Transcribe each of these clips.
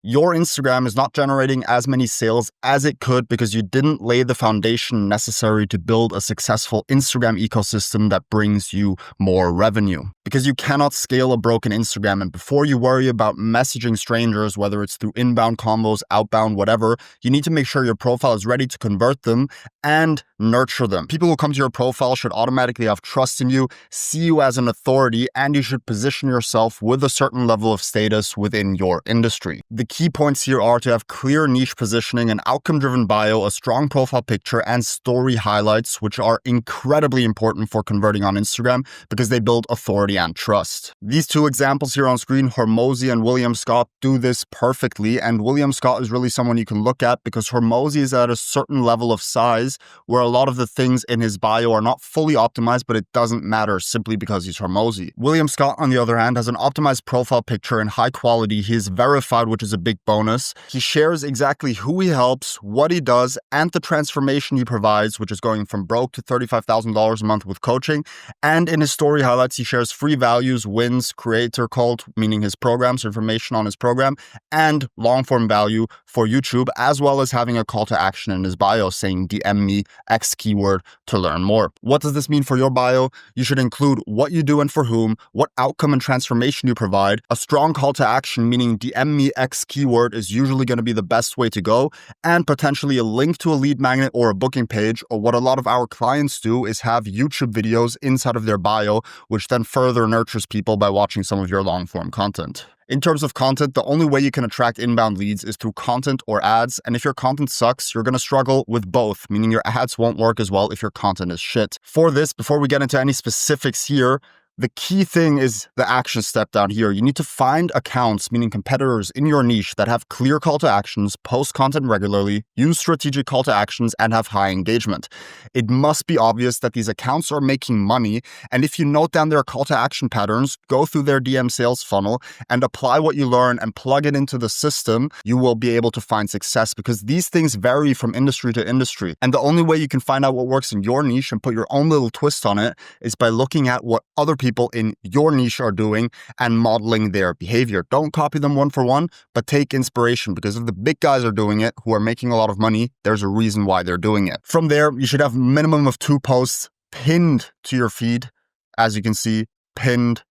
your Instagram is not generating as many sales as it could because you didn't lay the foundation necessary to build a successful Instagram ecosystem that brings you more revenue. Because you cannot scale a broken Instagram, and before you worry about messaging strangers, whether it's through inbound combos, outbound, whatever, you need to make sure your profile is ready to convert them and nurture them. People who come to your profile should automatically have trust in you, see you as an authority, and you should position yourself with a certain level of status within your industry. The key points here are to have clear niche positioning, an outcome-driven bio, a strong profile picture, and story highlights, which are incredibly important for converting on Instagram because they build authority and trust. These two examples here on screen, Hormozi and William Scott, do this perfectly, and William Scott is really someone you can look at because Hormozi is at a certain level of size where a lot of the things in his bio are not fully optimized, but it doesn't matter simply because he's Hormozi. William Scott, on the other hand, has an optimized profile picture in high quality. He is verified, which is a big bonus. He shares exactly who he helps, what he does, and the transformation he provides, which is going from broke to $35,000 a month with coaching. And in his story highlights, he shares free values, wins, creator cult, meaning his programs, information on his program, and long-form value for YouTube, as well as having a call to action in his bio saying DM me X keyword to learn more. What does this mean for your bio? You should include what you do and for whom, what outcome and transformation you provide. A strong call to action, meaning DM me X keyword, is usually going to be the best way to go, and potentially a link to a lead magnet or a booking page. Or what a lot of our clients do is have YouTube videos inside of their bio, which then further nurtures people by watching some of your long-form content. In terms of content, the only way you can attract inbound leads is through content or ads. And if your content sucks, you're going to struggle with both, meaning your ads won't work as well if your content is shit. For this, before we get into any specifics here, the key thing is the action step down here. You need to find accounts, meaning competitors in your niche, that have clear call to actions, post content regularly, use strategic call to actions, and have high engagement. It must be obvious that these accounts are making money. And if you note down their call to action patterns, go through their DM sales funnel and apply what you learn and plug it into the system, you will be able to find success because these things vary from industry to industry. And the only way you can find out what works in your niche and put your own little twist on it is by looking at what other people in your niche are doing and modeling their behavior. Don't copy them one for one, but take inspiration, because if the big guys are doing it, who are making a lot of money, there's a reason why they're doing it. From there, you should have a minimum of 2 posts pinned to your feed. As you can see, pinned.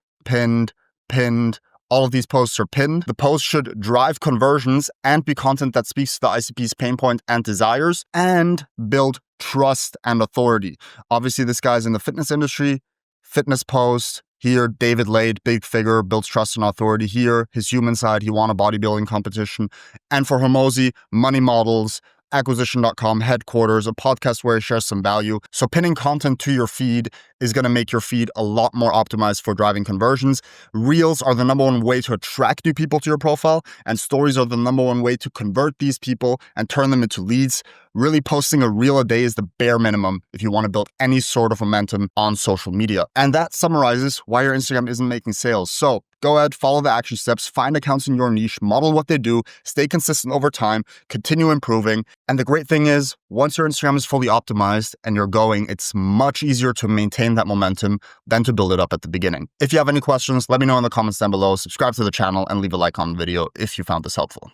All of these posts are pinned. The post should drive conversions and be content that speaks to the ICP's pain point and desires and build trust and authority. Obviously, this guy's in the fitness industry. Fitness post. Here, David Lade, big figure, builds trust and authority. Here, his human side, he won a bodybuilding competition. And for Hormozi, money models, acquisition.com headquarters, a podcast where he shares some value. So pinning content to your feed is going to make your feed a lot more optimized for driving conversions. Reels are the number one way to attract new people to your profile, and stories are the number one way to convert these people and turn them into leads. Really, posting a reel a day is the bare minimum if you want to build any sort of momentum on social media. And that summarizes why your Instagram isn't making sales. So go ahead, follow the action steps, find accounts in your niche, model what they do, stay consistent over time, continue improving. And the great thing is, once your Instagram is fully optimized and you're going, it's much easier to maintain that momentum than to build it up at the beginning. If you have any questions, let me know in the comments down below, subscribe to the channel, and leave a like on the video if you found this helpful.